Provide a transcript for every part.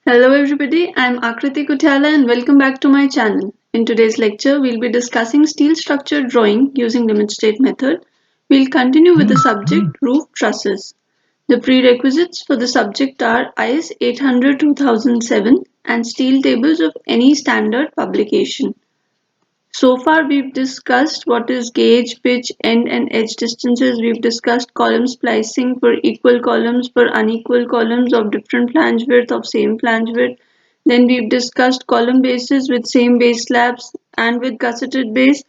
Hello everybody, I am Akriti Kutyala and welcome back to my channel. In today's lecture, we'll be discussing steel structure drawing using limit state method. We'll continue with the subject roof trusses. The prerequisites for the subject are IS 800-2007 and steel tables of any standard publication. So far we've discussed what is gauge, pitch, end and edge distances. We've discussed column splicing for equal columns, for unequal columns of different flange width, of same flange width. Then we've discussed column bases with same base slabs and with gusseted base.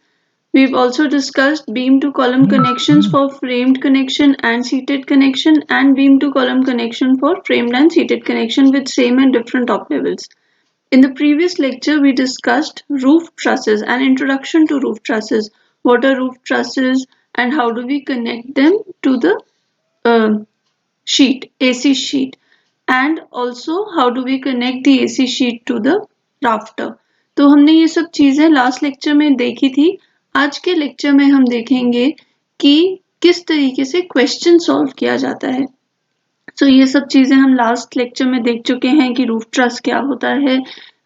We've also discussed beam to column connections for framed connection and seated connection, and beam to column connection for framed and seated connection with same and different top levels. In the previous lecture, we discussed roof trusses and introduction to roof trusses. What are roof trusses and how do we connect them to the sheet, AC sheet, and also how do we connect the AC sheet to the rafter. तो हमने ये सब चीजें last lecture में देखी थी. आज के लेक्चर में हम देखेंगे कि किस तरीके से क्वेश्चन सॉल्व किया जाता है. ये सब चीजें हम लास्ट लेक्चर में देख चुके हैं कि रूफ ट्रस क्या होता है.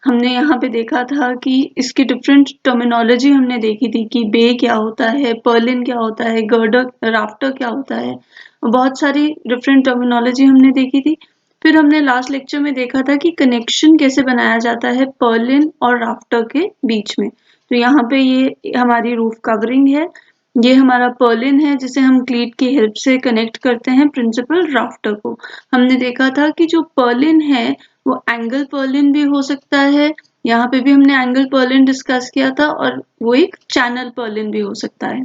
हमने यहाँ पे देखा था कि इसकी डिफरेंट टर्मिनोलॉजी हमने देखी थी कि बे क्या होता है, पर्लिन क्या होता है, गर्डर राफ्टर क्या होता है. बहुत सारी डिफरेंट टर्मिनोलॉजी हमने देखी थी. फिर हमने लास्ट लेक्चर में देखा था कि कनेक्शन कैसे बनाया जाता है पर्लिन और राफ्टर के बीच में. तो यहाँ पे ये हमारी रूफ कवरिंग है. ये हमारा पर्लिन है जिसे हम क्लीट की हेल्प से कनेक्ट करते हैं प्रिंसिपल राफ्टर को. हमने देखा था कि जो पर्लिन है वो एंगल पर्लिन भी हो सकता है. यहाँ पे भी हमने एंगल पर्लिन डिस्कस किया था और वो एक चैनल पर्लिन भी हो सकता है.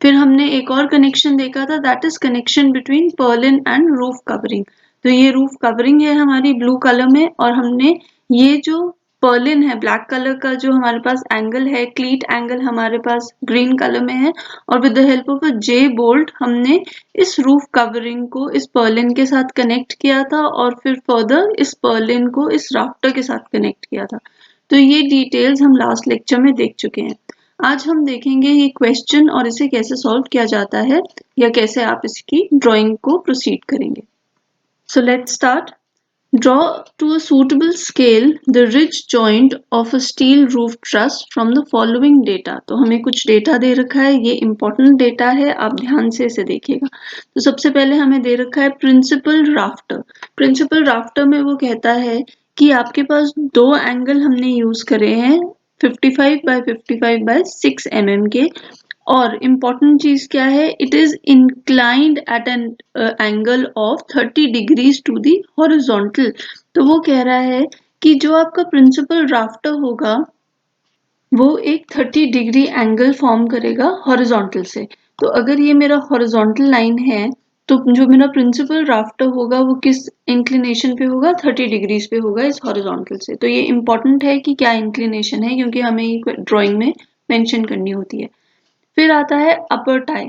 फिर हमने एक और कनेक्शन देखा था, that is connection between Perlin and roof covering. तो ये रूफ कवरिंग है हमारी ब्लू कलर में, और हमने ये जो पर्लिन है ब्लैक कलर का जो हमारे पास एंगल है, क्लीट एंगल हमारे पास ग्रीन कलर में है, और with the help of a J bolt हमने इस रूफ कवरिंग को इस पर्लिन के साथ कनेक्ट किया था और फिर फर्दर इस पर्लिन को इस राफ्टर के साथ कनेक्ट किया था. तो ये डिटेल्स हम लास्ट लेक्चर में देख चुके हैं. आज हम देखेंगे ये क्वेश्चन और इसे कैसे सॉल्व किया जाता है या कैसे आप इसकी ड्राइंग को प्रोसीड करेंगे. So let's start. Draw to a suitable scale the ridge joint of a steel roof truss from the following data. तो हमें कुछ डेटा दे रखा है, ये important डेटा है, आप ध्यान से इसे देखिएगा. तो सबसे पहले हमें दे रखा है प्रिंसिपल राफ्टर. प्रिंसिपल राफ्टर में वो कहता है कि आपके पास दो एंगल हमने यूज करे हैं 55 by 55 by 6 mm के. और इम्पॉर्टेंट चीज क्या है, it is inclined at an angle of 30 degrees to the horizontal. तो वो कह रहा है कि जो आपका प्रिंसिपल राफ्टर होगा वो एक 30 डिग्री एंगल फॉर्म करेगा हॉरिजॉन्टल से. तो अगर ये मेरा हॉरिजॉन्टल लाइन है तो जो मेरा प्रिंसिपल राफ्टर होगा वो किस इंक्लिनेशन पे होगा, 30 डिग्रीज पे होगा इस हॉरिजॉन्टल से. तो ये इंपॉर्टेंट है कि क्या इंक्लिनेशन है, क्योंकि हमें ये ड्राइंग में मेंशन करनी होती है. फिर आता है अपर टाई.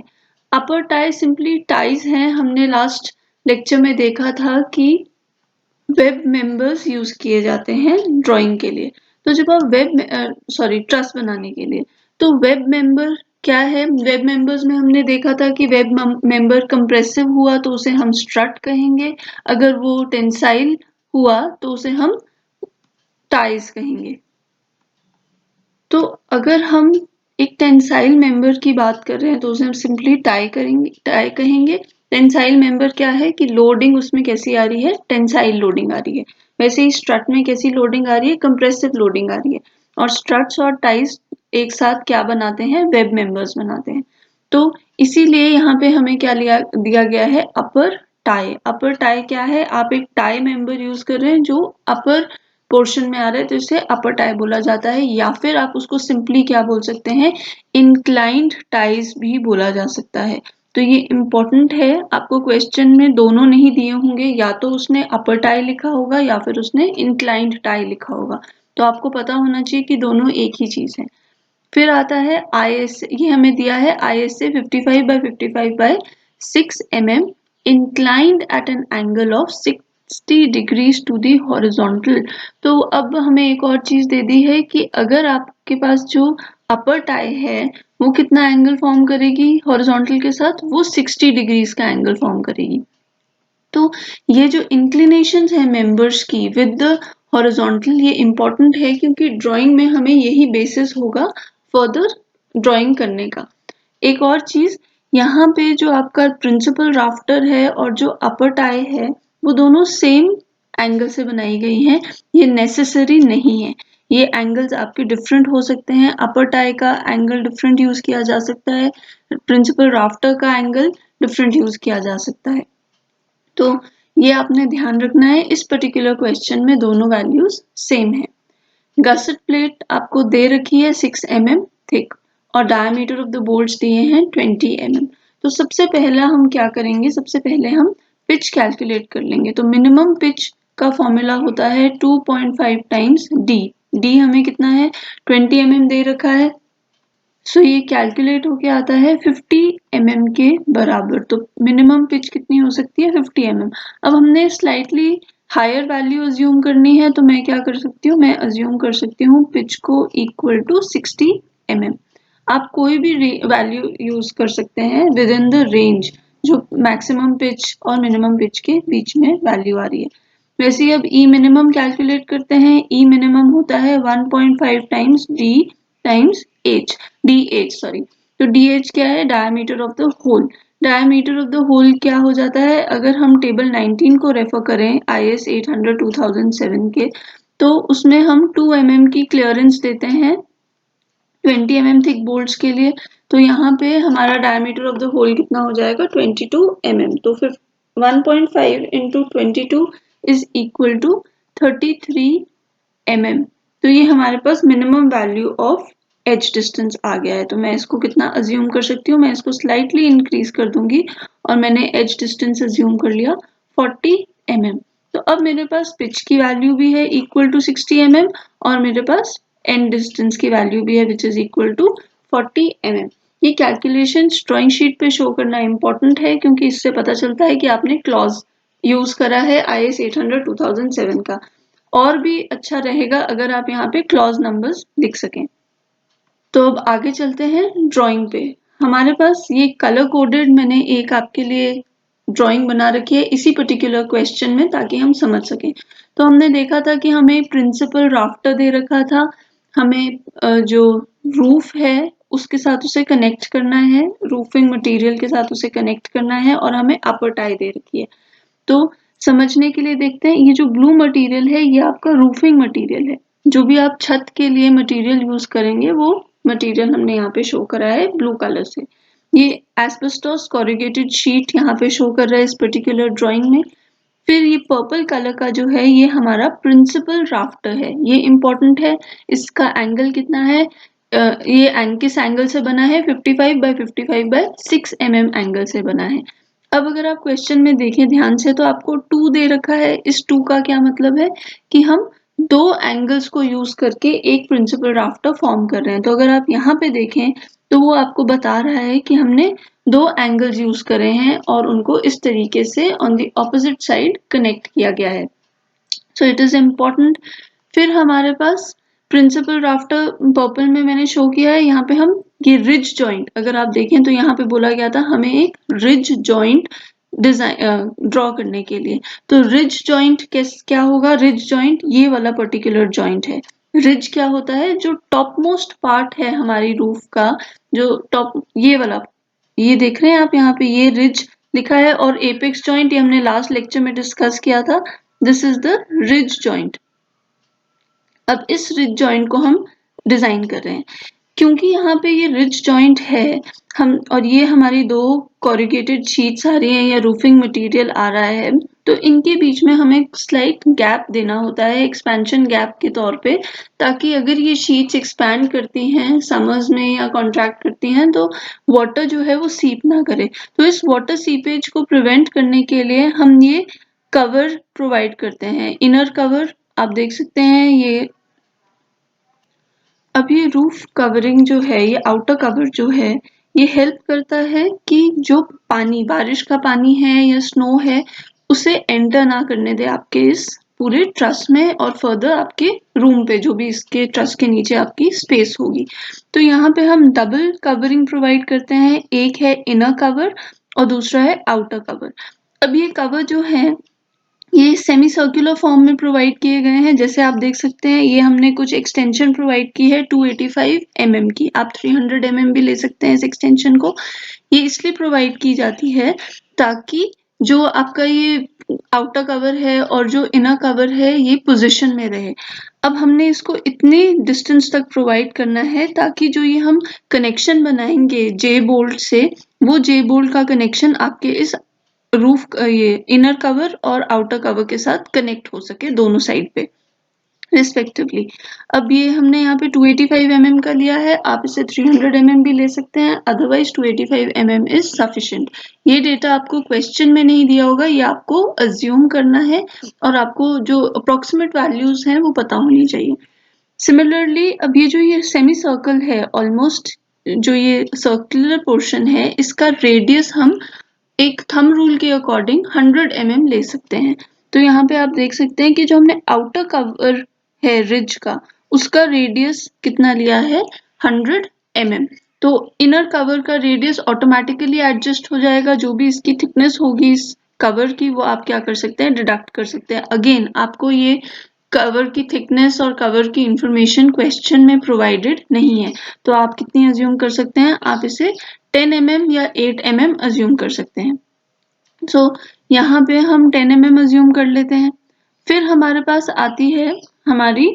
अपर टाई सिंपली टाइज हैं. हमने लास्ट लेक्चर में देखा था कि वेब मेंबर्स यूज किए जाते हैं ड्राइंग के लिए. तो जब आप ट्रस बनाने के लिए, तो वेब मेंबर क्या है, वेब मेंबर्स में हमने देखा था कि वेब मेंबर कंप्रेसिव हुआ तो उसे हम स्ट्रट कहेंगे, अगर वो टेंसाइल हुआ तो उसे हम टाइज कहेंगे. तो अगर हम एक टेंसाइल मेंबर की बात कर रहे हैं तो उसे हम सिंपली टाई कहेंगे. टेंसाइल मेंबर क्या है कि लोडिंग उसमें कैसी आ रही है, टेंसाइल लोडिंग आ रही है. वैसे ही स्ट्रट में कैसी लोडिंग आ रही है, कंप्रेसिव लोडिंग आ रही है. और स्ट्रट्स और टाइज एक साथ क्या बनाते हैं, वेब मेंबर्स बनाते हैं. तो इसीलिए यहाँ पे हमें क्या दिया गया है, अपर टाई. अपर टाई क्या है, आप एक टाई मेंबर यूज कर रहे हैं जो अपर पोर्शन में आ रहा है तो इसे अपर टाई बोला जाता है, या फिर आप उसको सिंपली क्या बोल सकते हैं, इंक्लाइंड टाइज भी बोला जा सकता है. तो ये इम्पोर्टेंट है, आपको क्वेश्चन में दोनों नहीं दिए होंगे, या तो उसने अपर टाई लिखा होगा या फिर उसने इंक्लाइंड टाई लिखा होगा. तो आपको पता होना चाहिए कि दोनों एक ही चीज है. फिर आता है IS, ये हमें दिया है ISA 55 by 55 by 6 mm inclined at an angle of 60 degrees to the horizontal. तो अब हमें एक और चीज दे दी है कि अगर आपके पास जो अपर टाई है वो कितना एंगल फॉर्म करेगी हॉरिजॉन्टल के साथ, वो 60 डिग्रीज का एंगल फॉर्म करेगी. तो ये जो इंक्लिनेशंस है मेंबर्स की विद द हॉरिजॉन्टल, ये इम्पोर्टेंट है क्योंकि ड्राइंग में हमें यही बेसिस होगा फर्दर ड्राइंग करने का। एक और चीज, यहाँ पे जो आपका प्रिंसिपल राफ्टर है और जो अपर टाई है वो दोनों सेम एंगल से बनाई गई हैं। ये नेसेसरी नहीं है, ये एंगल्स आपके डिफरेंट हो सकते हैं। अपर टाई का एंगल डिफरेंट यूज किया जा सकता है, प्रिंसिपल राफ्टर का एंगल डिफरेंट यूज किया जा सकता है। तो ये आपने ध्यान रखना है, इस पर्टिकुलर क्वेश्चन में दोनों वैल्यूज सेम है। गसेट प्लेट आपको दे रखी है 6 mm थिक और डायमीटर ऑफ द बोल्ट्स दिए हैं 20 mm। तो सबसे पहला हम क्या करेंगे, सबसे पहले हम पिच कैलकुलेट कर लेंगे। तो मिनिमम पिच का फॉर्मूला होता है 2.5 टाइम्स डी। डी हमें कितना है, 20 mm दे रखा है। सो ये कैलकुलेट होके आता है 50 mm के बराबर। तो मिनिमम पिच कितनी हो सकती है, 50 mm। अब हमने स्लाइटली हायर वैल्यू अज्यूम करनी है, तो मैं क्या कर सकती हूँ, मैं अज्यूम कर सकती हूँ पिच को इक्वल टू 60 mm। आप कोई भी वैल्यू यूज कर सकते हैं विद इन द रेंज जो मैक्सिमम पिच और मिनिमम पिच के बीच में वैल्यू आ रही है। वैसे ही अब ई मिनिमम कैलकुलेट करते हैं। ई मिनिमम होता है 1.5 times D times H, D H sorry. तो डी एच क्या है, diameter of the hole. Diameter of the hole क्या हो जाता है, अगर हम टेबल 19 को रेफर करें IS 800 2007 के, तो उसमें हम 2 mm की क्लियरेंस देते हैं 20 mm थिक बोल्ट्स के लिए। तो यहाँ पे हमारा डायमीटर ऑफ द होल कितना हो जाएगा, 22 mm। तो फिर 1.5 into 22 is equal to 33 mm। तो ये हमारे पास minimum value of edge distance आ गया है। तो मैं इसको कितना अज्यूम कर सकती हूँ, मैं इसको स्लाइटली इंक्रीज कर दूंगी और मैंने एज डिस्टेंस अज्यूम कर लिया 40 mm। तो अब मेरे पास पिच की वैल्यू भी है इक्वल टू 60 mm और मेरे पास एंड डिस्टेंस की वैल्यू भी है which is equal to 40 mm। ये कैलकुलेशन ड्राइंग शीट पे शो करना इंपॉर्टेंट है क्योंकि इससे पता चलता है कि आपने क्लॉज यूज करा है IS 800 2007 का। और भी अच्छा रहेगा अगर आप यहाँ पे क्लॉज नंबर्स लिख सकें। तो अब आगे चलते हैं ड्राइंग पे। हमारे पास ये कलर कोडेड मैंने एक आपके लिए ड्राइंग बना रखी है इसी पर्टिकुलर क्वेश्चन में ताकि हम समझ सकें। तो हमने देखा था कि हमें प्रिंसिपल राफ्टर दे रखा था, हमें जो रूफ है उसके साथ उसे कनेक्ट करना है, रूफिंग मटेरियल के साथ उसे कनेक्ट करना है और हमें अपर टाई दे रखी है। तो समझने के लिए देखते हैं, ये जो ब्लू मटेरियल है ये आपका रूफिंग मटेरियल है। जो भी आप छत के लिए मटेरियल यूज करेंगे वो मटेरियल हमने यहाँ पे शो करा है ब्लू कलर से। ये एस्बेस्टोस कोरुगेटेड शीट यहाँ पे शो कर रहा है इस पर्टिकुलर ड्राइंग में। फिर ये पर्पल कलर का जो है ये हमारा प्रिंसिपल राफ्टर है, ये इंपॉर्टेंट है। इसका एंगल कितना है, ये किस एंगल से बना है, 55 बाय 55 बाय 6 mm एंगल से बना है। अब अगर आप क्वेश्चन में देखें ध्यान से तो आपको 2 दे रखा है। इस 2 का क्या मतलब है कि हम दो एंगल्स को यूज करके एक प्रिंसिपल राफ्टर फॉर्म कर रहे हैं। तो अगर आप यहाँ पे देखें तो वो आपको बता रहा है कि हमने दो एंगल्स यूज करे हैं और उनको इस तरीके से on the opposite side connect किया गया है। So it is important. फिर हमारे पास प्रिंसिपल राफ्टर पर्पल में मैंने शो किया है, यहाँ पे हम ये रिज जॉइंट अगर आप देखें तो यहाँ पे बोला गया था हमें एक रिज जॉइंट डिजाइन ड्रॉ करने के लिए। तो रिज जॉइंट क्या होगा, रिज जॉइंट ये वाला पर्टिकुलर जॉइंट है। रिज क्या होता है, जो टॉप मोस्ट पार्ट है हमारी रूफ का, जो टॉप ये वाला, ये देख रहे हैं आप यहाँ पे ये रिज लिखा है और एपेक्स जॉइंट ये हमने लास्ट लेक्चर में डिस्कस किया था, this is the ridge joint. अब इस रिज जॉइंट को हम डिजाइन कर रहे हैं क्योंकि यहाँ पे ये रिज जॉइंट है हम, और ये हमारी दो कोरुगेटेड शीट्स आ रही हैं या रूफिंग मटेरियल आ रहा है, तो इनके बीच में हमें स्लाइट गैप देना होता है एक्सपेंशन गैप के तौर पे, ताकि अगर ये शीट्स एक्सपैंड करती हैं समर्स में या कॉन्ट्रैक्ट करती हैं तो वाटर जो है वो सीप ना करे। तो इस वाटर सीपेज को प्रिवेंट करने के लिए हम ये कवर प्रोवाइड करते हैं, इनर कवर आप देख सकते हैं ये। अब ये रूफ कवरिंग जो है, ये आउटर कवर जो है, ये हेल्प करता है कि जो पानी, बारिश का पानी है या स्नो है, उसे एंटर ना करने दे आपके इस पूरे ट्रस में और फर्दर आपके रूम पे जो भी इसके ट्रस के नीचे आपकी स्पेस होगी। तो यहाँ पे हम डबल कवरिंग प्रोवाइड करते हैं, एक है इनर कवर और दूसरा है आउटर कवर। अब ये कवर जो है ये सेमी सर्कुलर फॉर्म में प्रोवाइड किए गए हैं। जैसे आप देख सकते हैं ये हमने कुछ एक्सटेंशन प्रोवाइड की है 285 mm की, आप 300 mm भी ले सकते हैं इस एक्सटेंशन को। ये इसलिए प्रोवाइड की जाती है ताकि जो आपका ये आउटर कवर है और जो इनर कवर है ये पोजीशन में रहे। अब हमने इसको इतनी डिस्टेंस तक प्रोवाइड करना है ताकि जो ये हम कनेक्शन बनाएंगे जे बोल्ट से, वो जे बोल्ट का कनेक्शन आपके इस रूफ ये इनर कवर और आउटर कवर के साथ कनेक्ट हो सके दोनों साइड पे रिस्पेक्टिवली। अब ये हमने यहाँ पे 285 mm का लिया है, आप इसे 300 mm भी ले सकते हैं, अदरवाइज 285 mm इज सफिशिएंट। ये डेटा आपको क्वेश्चन में नहीं दिया होगा, ये आपको अज्यूम करना है और आपको जो अप्रोक्सीमेट वैल्यूज हैं वो पता होनी चाहिए। सिमिलरली अब ये जो ये सेमी सर्कल है, ऑलमोस्ट जो ये सर्कुलर पोर्शन है, इसका रेडियस हम एक थंब रूल के अकॉर्डिंग 100 mm ले सकते हैं। तो यहाँ पे आप देख सकते हैं कि जो हमने आउटर कवर है रिज का, उसका रेडियस कितना लिया है 100 mm। तो इनर कवर का रेडियस ऑटोमेटिकली एडजस्ट हो जाएगा, जो भी इसकी थिकनेस होगी इस कवर की वो आप क्या कर सकते हैं डिडक्ट कर सकते हैं। अगेन आपको ये कवर की थिकनेस और कवर की इंफॉर्मेशन क्वेश्चन में प्रोवाइडेड नहीं है, तो आप कितनी अज्यूम कर सकते हैं, आप इसे 10 mm या 8 mm अज्यूम कर सकते हैं। सो यहाँ पे हम 10 mm अज्यूम कर लेते हैं। फिर हमारे पास आती है हमारी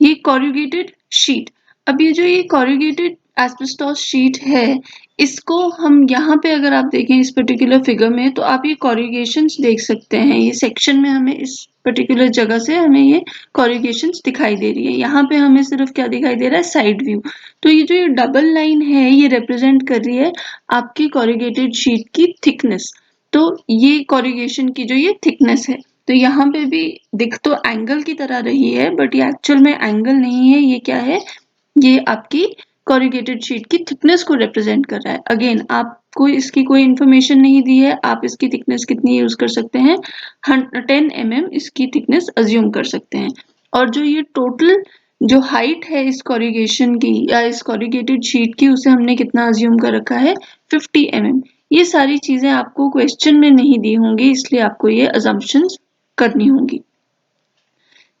ये कोरुगेटेड शीट। अब ये जो ये कोरुगेटेड एस्बेस्टॉस शीट है, इसको हम यहाँ पे अगर आप देखें इस पर्टिकुलर फिगर में, तो आप ये कोरुगेशंस देख सकते हैं। ये सेक्शन में हमें इस पर्टिकुलर जगह से हमें ये कोरुगेशंस दिखाई दे रही है। यहाँ पे हमें सिर्फ क्या दिखाई दे रहा है, साइड व्यू। तो ये जो ये डबल लाइन है ये रिप्रेजेंट कर रही है आपकी कोरुगेटेड शीट की थिकनेस। तो ये कोरुगेशन की जो ये थिकनेस है, तो यहाँ पे भी दिख तो एंगल की तरह रही है बट ये एक्चुअल में एंगल नहीं है, ये क्या है, ये आपकी कोरुगेटेड शीट की थिकनेस को रिप्रेजेंट कर रहा है। अगेन आपको इसकी कोई इंफॉर्मेशन नहीं दी है, आप इसकी थिकनेस कितनी यूज कर सकते हैं, 10 mm इसकी थिकनेस अज्यूम कर सकते हैं। और जो ये टोटल जो हाइट है इस कोरुगेशन की या इस कोरुगेटेड शीट की, उसे हमने कितना अज्यूम कर रखा है, 50 mm। ये सारी चीजें आपको क्वेश्चन में नहीं दी होंगी, इसलिए आपको ये अजम्पशंस करनी होंगी।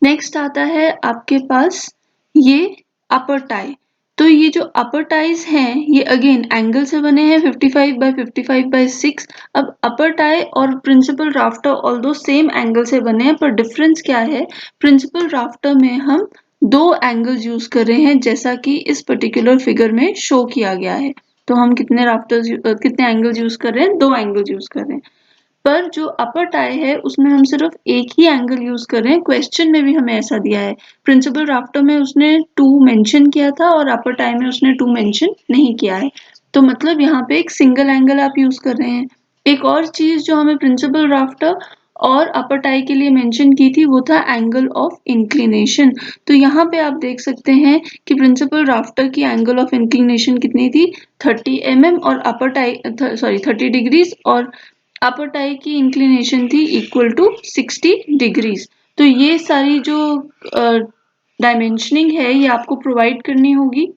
नेक्स्ट आता है आपके पास ये अपर टाई। तो ये जो अपर टाइज हैं ये अगेन एंगल से बने हैं 55 बाय 55 बाय 6। अब अपर टाई और principal rafter although same angle से बने हैं, पर डिफरेंस क्या है, प्रिंसिपल राफ्टर में हम दो एंगल्स यूज कर रहे हैं जैसा कि इस पर्टिकुलर फिगर में शो किया गया है। तो हम कितने राफ्टर्स कितने एंगल्स यूज कर रहे हैं, दो एंगल्स यूज कर रहे हैं। पर जो अपर टाई है उसमें हम सिर्फ एक ही एंगल यूज कर रहे हैं, क्वेश्चन में भी हमें ऐसा दिया है। प्रिंसिपल राफ्टर में उसने 2 मेंशन किया था और अपर टाई में उसने 2 मेंशन नहीं किया है, तो मतलब यहाँ पे एक सिंगल एंगल आप यूज कर रहे हैं। एक और चीज जो हमें प्रिंसिपल राफ्टर और अपर टाई के लिए मेंशन की थी वो था एंगल ऑफ इंक्लिनेशन। तो यहाँ पे आप देख सकते हैं कि प्रिंसिपल राफ्टर की एंगल ऑफ इंक्लिनेशन कितनी थी, 30 mm, और अपर टाई 30 डिग्रीज, और अपर टाई की इंक्लिनेशन थी इक्वल टू 60 डिग्रीज। तो ये सारी जो डायमेंशनिंग है ये आपको प्रोवाइड करनी होगी,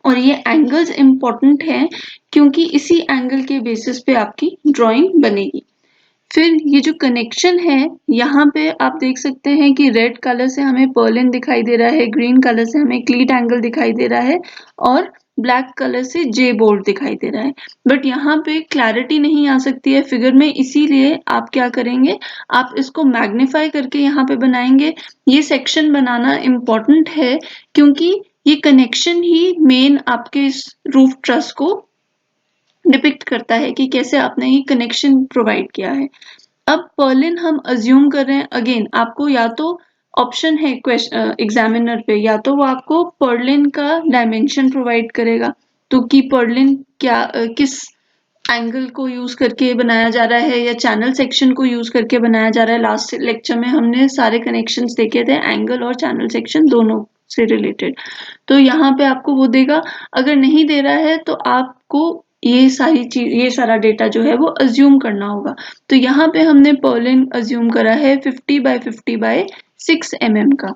और ये एंगल्स इंपॉर्टेंट हैं क्योंकि इसी एंगल के बेसिस पे आपकी ड्राइंग बनेगी। फिर ये जो कनेक्शन है यहाँ पे आप देख सकते हैं कि रेड कलर से हमें पर्लिन दिखाई दे रहा है, ग्रीन कलर से हमें क्लीट एंगल दिखाई दे रहा है, और ब्लैक कलर से जे बोल्ट दिखाई दे रहा है। बट यहाँ पे क्लैरिटी नहीं आ सकती है फिगर में, इसीलिए आप क्या करेंगे, आप इसको मैग्नीफाई करके यहाँ पे बनाएंगे। ये सेक्शन बनाना इम्पोर्टेंट है क्योंकि ये कनेक्शन ही मेन आपके इस रूफ ट्रस को डिपिक्ट करता है कि कैसे आपने ये कनेक्शन प्रोवाइड किया है। अब पर्लिन हम अज्यूम कर रहे हैं, अगेन आपको या तो ऑप्शन है एग्जामिनर पे, या तो वो आपको पर्लिन का डायमेंशन प्रोवाइड करेगा, तो कि पर्लिन क्या किस एंगल को यूज करके बनाया जा रहा है या चैनल सेक्शन को यूज करके बनाया जा रहा है। लास्ट लेक्चर में हमने सारे कनेक्शंस देखे थे एंगल और चैनल सेक्शन दोनों से रिलेटेड, तो यहाँ पे आपको वो देगा। अगर नहीं दे रहा है तो आपको ये सारी चीज ये सारा डेटा जो है वो अज्यूम करना होगा। तो यहाँ पे हमने पर्लिन अज्यूम करा है 50 बाय 50 बाय 6 mm का।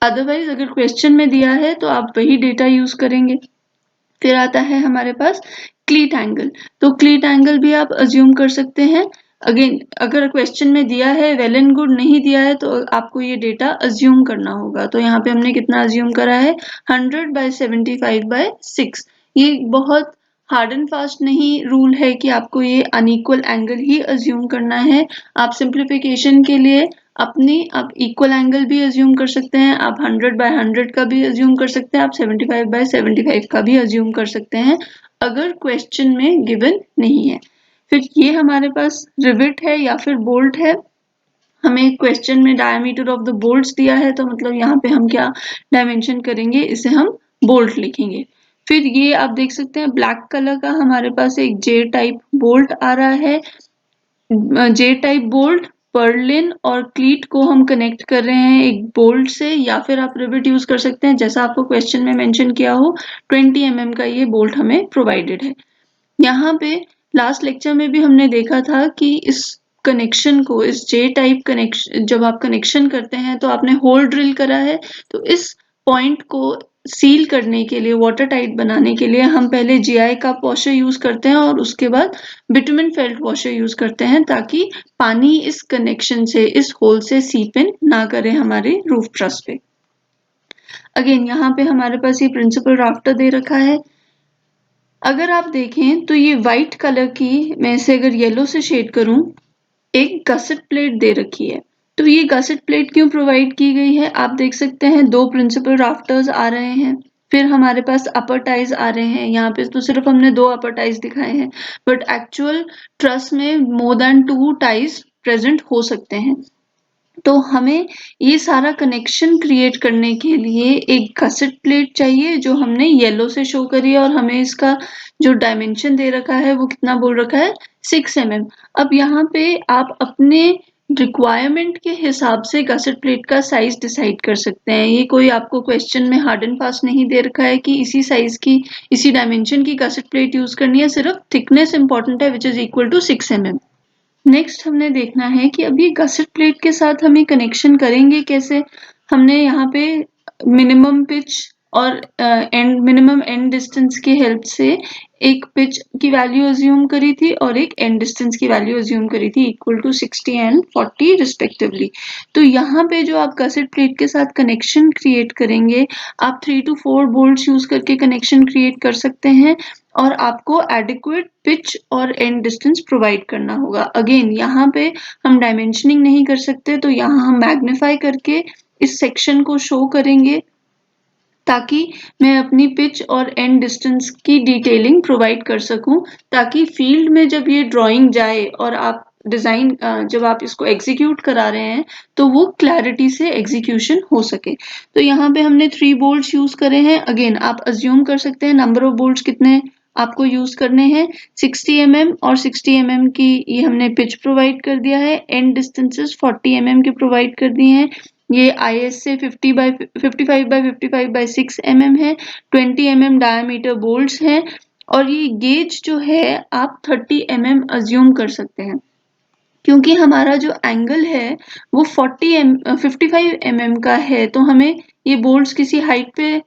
अदरवाइज अगर क्वेश्चन में दिया है तो आप वही डेटा यूज करेंगे। फिर आता है हमारे पास क्लीट एंगल। तो क्लीट एंगल भी आप अज्यूम कर सकते हैं अगेन अगर क्वेश्चन में दिया है वेल एंड गुड, नहीं दिया है तो आपको ये डेटा अज्यूम करना होगा। तो यहाँ पे हमने कितना अज्यूम करा है 100/75/6। ये बहुत हार्ड एंड फास्ट नहीं रूल है कि आपको ये अनइक्वल एंगल ही अज्यूम करना है। आप सिंप्लीफिकेशन के लिए आप इक्वल एंगल भी अज्यूम कर सकते हैं, आप 100/100 का भी अज्यूम कर सकते हैं, आप 75/75 का भी अज्यूम कर सकते हैं अगर क्वेश्चन में गिवन नहीं है। फिर ये हमारे पास रिविट है या फिर बोल्ट है। हमें क्वेश्चन में डायमीटर ऑफ द बोल्ट्स दिया है, तो मतलब यहाँ पे हम क्या डायमेंशन करेंगे, इसे हम बोल्ट लिखेंगे। फिर ये आप देख सकते हैं ब्लैक कलर का हमारे पास एक जे टाइप बोल्ट आ रहा है। जे टाइप बोल्ट पर्लिन और क्लीट को हम कनेक्ट कर रहे हैं एक बोल्ट से, या फिर आप रिविट यूज कर सकते हैं जैसा आपको क्वेश्चन में मेंशन किया हो। 20 mm का ये बोल्ट हमें प्रोवाइडेड है। यहाँ पे लास्ट लेक्चर में भी हमने देखा था कि इस कनेक्शन को, इस जे टाइप कनेक्शन जब आप कनेक्शन करते हैं तो आपने होल ड्रिल करा है, तो इस पॉइंट को सील करने के लिए, वाटर टाइट बनाने के लिए हम पहले जीआई का वॉशर यूज करते हैं और उसके बाद बिटुमेन फेल्ट वॉशर यूज करते हैं, ताकि पानी इस कनेक्शन से, इस होल से सीप इन ना करे हमारे रूफ ट्रस पे। अगेन यहाँ पे हमारे पास ये प्रिंसिपल राफ्टर दे रखा है। अगर आप देखें तो ये व्हाइट कलर की, मैं इसे अगर येलो से शेड करूं, एक गसेट प्लेट दे रखी है। तो ये गसेट प्लेट क्यों प्रोवाइड की गई है, आप देख सकते हैं दो प्रिंसिपल राफ्टर्स आ रहे हैं, फिर हमारे पास अपर टाइज आ रहे हैं। यहाँ पे तो सिर्फ हमने दो अपर टाइज दिखाए हैं, बट एक्चुअल ट्रस में मोर देन 2 टाइज प्रेजेंट हो सकते हैं। तो हमें ये सारा कनेक्शन क्रिएट करने के लिए एक गसेट प्लेट चाहिए, जो हमने येलो से शो करी है, और हमें इसका जो डायमेंशन दे रखा है वो कितना बोल रखा है 6 mm। अब यहाँ पे आप अपने रिक्वायरमेंट के हिसाब से गसेट प्लेट का साइज डिसाइड कर सकते हैं। ये कोई आपको क्वेश्चन में हार्ड एंड फास्ट नहीं दे रखा है कि इसी साइज की, इसी डायमेंशन की गसेट प्लेट यूज करनी है, सिर्फ थिकनेस इंपॉर्टेंट है, which is equal to 6 mm। Next हमने देखना है कि अब ये गसेट प्लेट के साथ हम ये कनेक्शन करेंगे कैसे। हमने यहाँ पे मिनिमम पिच और मिनिमम एंड डिस्टेंस की हेल्प से एक पिच की वैल्यू अज्यूम करी थी और एक एंड डिस्टेंस की वैल्यू अज्यूम करी थी इक्वल टू 60 एंड 40 रिस्पेक्टिवली। तो यहाँ पे जो आप गसेट प्लेट के साथ कनेक्शन क्रिएट करेंगे, आप 3 to 4 बोल्ट्स यूज करके कनेक्शन क्रिएट कर सकते हैं, और आपको एडिक्वेट पिच और एंड डिस्टेंस प्रोवाइड करना होगा। अगेन यहाँ पे हम डायमेंशनिंग नहीं कर सकते, तो यहाँ हम मैग्नीफाई करके इस सेक्शन को शो करेंगे, ताकि मैं अपनी पिच और एंड डिस्टेंस की डिटेलिंग प्रोवाइड कर सकूं, ताकि फील्ड में जब ये ड्राइंग जाए और आप डिजाइन जब आप इसको एग्जीक्यूट करा रहे हैं, तो वो क्लैरिटी से एग्जीक्यूशन हो सके। तो यहाँ पे हमने 3 बोल्ट्स यूज करे हैं। अगेन आप अज्यूम कर सकते हैं नंबर ऑफ बोल्ट्स कितने आपको यूज करने हैं। 60 mm और 60 mm की ये हमने पिच प्रोवाइड कर दिया है, एंड डिस्टेंसेस 40 mm के प्रोवाइड कर दिए हैं। ये IS से 55/55/6 mm है। 20 mm डायमीटर बोल्ट्स हैं, और ये गेज जो है आप 30 mm अज्यूम कर सकते हैं, क्योंकि हमारा जो एंगल है वो 55 mm का है, तो हमें ये बोल्ट्स किसी हाइट पे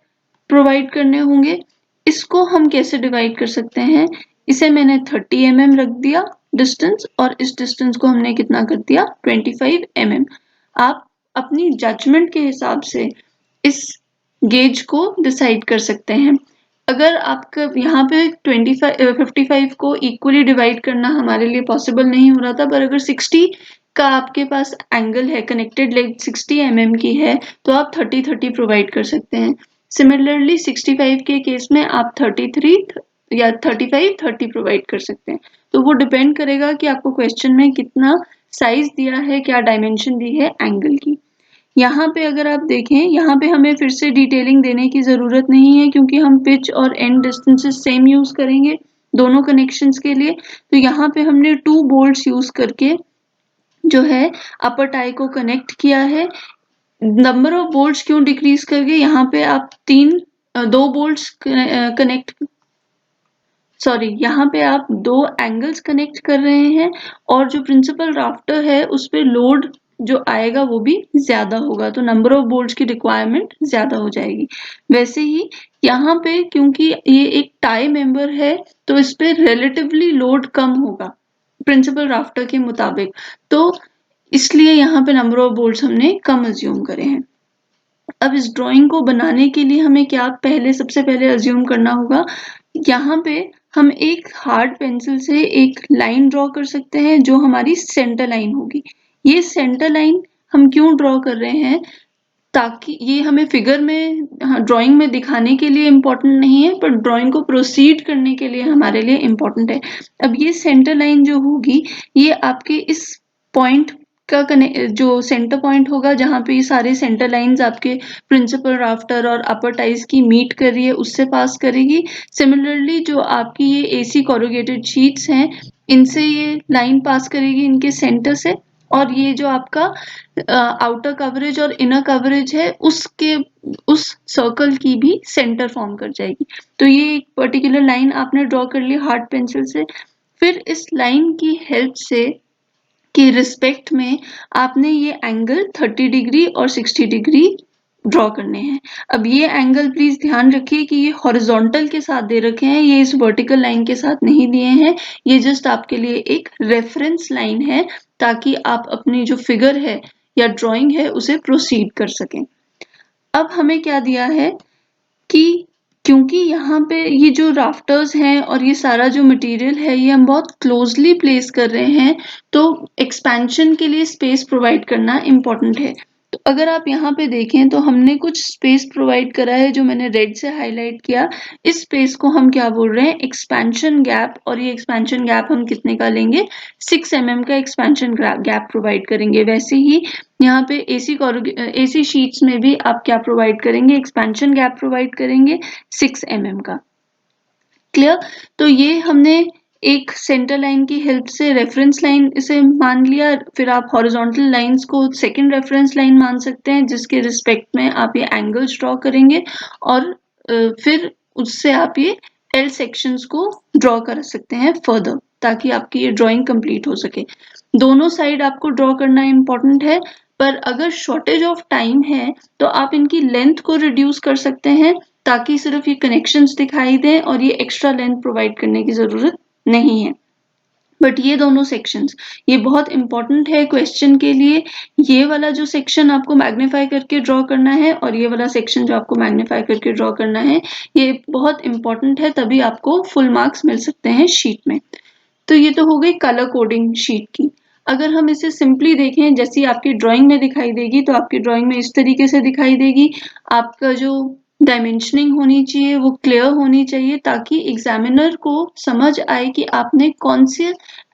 प्रोवाइड करने होंगे। इसको हम कैसे डिवाइड कर सकते हैं, इसे मैंने 30 mm रख दिया डिस्टेंस, और इस डिस्टेंस को हमने कितना कर दिया 25 mm। आप अपनी जजमेंट के हिसाब से इस गेज को डिसाइड कर सकते हैं। अगर आपका यहाँ पे 55 को इक्वली डिवाइड करना हमारे लिए पॉसिबल नहीं हो रहा था, पर अगर 60 का आपके पास एंगल है, कनेक्टेड लेग 60 mm की है, तो आप 30-30 प्रोवाइड कर सकते हैं। सिमिलरली 65 के केस में आप 33 या 35-30 प्रोवाइड कर सकते हैं। तो वो डिपेंड करेगा कि आपको क्वेश्चन में कितना साइज दिया है, क्या डायमेंशन दी है एंगल की। यहाँ पे अगर आप देखें, यहाँ पे हमें फिर से डिटेलिंग देने की ज़रूरत नहीं है, क्योंकि हम पिच और एंड डिस्टेंसेस सेम यूज़ करेंगे दोनों कनेक्शंस के लिए। तो यहाँ पे हमने 2 बोल्ट्स यूज़ करके जो है अपर टाई को कनेक्ट किया है। नंबर ऑफ बोल्ट्स क्यों डिक्रीज करके, यहाँ पे आप 2 बोल्ट्स कनेक्ट, सॉरी, यहाँ पे आप 2 एंगल्स कनेक्ट कर रहे हैं, और जो प्रिंसिपल राफ्टर है उस पे लोड जो आएगा वो भी ज्यादा होगा, तो नंबर ऑफ बोल्ट्स की रिक्वायरमेंट ज्यादा हो जाएगी। वैसे ही यहाँ पे क्योंकि ये एक टाई मेंबर है, तो इस पे रिलेटिवली लोड कम होगा, प्रिंसिपल राफ्टर के मुताबिक। तो इसलिए यहाँ पे नंबर ऑफ बोल्ट्स हमने कम अज्यूम करे हैं। अब इस ड्राइंग को बनाने के लिए हमें क्या सबसे पहले अज्यूम करना होगा, यहाँ पे हम एक हार्ड पेंसिल से एक लाइन ड्रॉ कर सकते हैं जो हमारी सेंटर लाइन होगी। ये सेंटर लाइन हम क्यों ड्रॉ कर रहे हैं, ताकि ये हमें फिगर में ड्राइंग में दिखाने के लिए इम्पोर्टेंट नहीं है, पर ड्राइंग को प्रोसीड करने के लिए हमारे लिए इम्पोर्टेंट है। अब ये सेंटर लाइन जो होगी, ये आपके इस पॉइंट का जो सेंटर पॉइंट होगा जहाँ पे ये सारे सेंटर लाइंस आपके प्रिंसिपल राफ्टर और अपर टाइज की मीट कर रही है, उससे पास करेगी। सिमिलरली जो आपकी ये एसी कोरुगेटेड शीट्स हैं, इनसे ये लाइन पास करेगी इनके सेंटर से, और ये जो आपका आउटर कवरेज और इनर कवरेज है उसके उस सर्कल की भी सेंटर फॉर्म कर जाएगी। तो ये एक पर्टिकुलर लाइन आपने ड्रॉ कर ली हार्ड पेंसिल से। फिर इस लाइन की हेल्प से के रिस्पेक्ट में आपने ये एंगल 30 डिग्री और 60 डिग्री ड्रॉ करने हैं। अब ये एंगल प्लीज ध्यान रखिए कि ये हॉरिजॉन्टल के साथ दे रखे हैं, ये इस वर्टिकल लाइन के साथ नहीं दिए हैं। ये जस्ट आपके लिए एक रेफरेंस लाइन है, ताकि आप अपनी जो फिगर है या ड्राइंग है उसे प्रोसीड कर सकें। अब हमें क्या दिया है कि क्योंकि यहाँ पे ये जो राफ्टर्स हैं और ये सारा जो मटेरियल है ये हम बहुत क्लोजली प्लेस कर रहे हैं, तो एक्सपेंशन के लिए स्पेस प्रोवाइड करना इम्पोर्टेंट है। तो अगर आप यहाँ पे देखें तो हमने कुछ स्पेस प्रोवाइड करा है जो मैंने रेड से हाईलाइट किया। इस स्पेस को हम क्या बोल रहे हैं, एक्सपेंशन गैप। और ये एक्सपेंशन गैप हम कितने का लेंगे, 6 mm का एक्सपेंशन गैप प्रोवाइड करेंगे। वैसे ही यहाँ पे एसी शीट्स में भी आप क्या प्रोवाइड करेंगे, एक्सपेंशन गैप प्रोवाइड करेंगे 6 mm का। क्लियर। तो ये हमने एक सेंटर लाइन की हेल्प से रेफरेंस लाइन इसे मान लिया। फिर आप हॉरिजॉन्टल लाइंस को सेकंड रेफरेंस लाइन मान सकते हैं, जिसके रिस्पेक्ट में आप ये एंगल्स ड्रॉ करेंगे, और फिर उससे आप ये एल सेक्शंस को ड्रॉ कर सकते हैं फर्दर, ताकि आपकी ये ड्राइंग कंप्लीट हो सके। दोनों साइड आपको ड्रॉ करना इम्पोर्टेंट है, पर अगर शॉर्टेज ऑफ टाइम है तो आप इनकी लेंथ को रिड्यूस कर सकते हैं, ताकि सिर्फ ये कनेक्शंस दिखाई दें और ये एक्स्ट्रा लेंथ प्रोवाइड करने की जरूरत नहीं है। बट ये दोनों सेक्शंस ये बहुत इंपॉर्टेंट है क्वेश्चन के लिए। ये वाला जो सेक्शन आपको मैग्नीफाई करके ड्रॉ करना है, और ये वाला सेक्शन जो आपको मैग्नीफाई करके ड्रॉ करना है, ये बहुत इंपॉर्टेंट है, तभी आपको फुल मार्क्स मिल सकते हैं शीट में। तो ये तो हो गई कलर कोडिंग शीट की। अगर हम इसे सिंपली देखें, जैसी आपकी ड्राइंग में दिखाई देगी, तो आपकी ड्राइंग में इस तरीके से दिखाई देगी। आपका जो डायमेंशनिंग होनी चाहिए वो क्लियर होनी चाहिए, ताकि एग्जामिनर को समझ आए कि आपने कौन से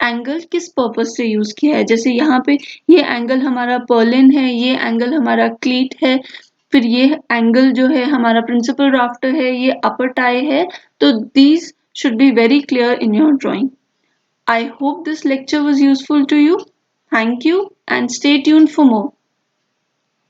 एंगल किस पर्पज से यूज किया है। जैसे यहाँ पे ये एंगल हमारा पर्लिन है, ये एंगल हमारा क्लीट है, फिर ये एंगल जो है हमारा प्रिंसिपल राफ्टर है, ये अपर टाई है। तो these should be very clear in your drawing. I hope this lecture was useful to you. Thank you and stay tuned for more.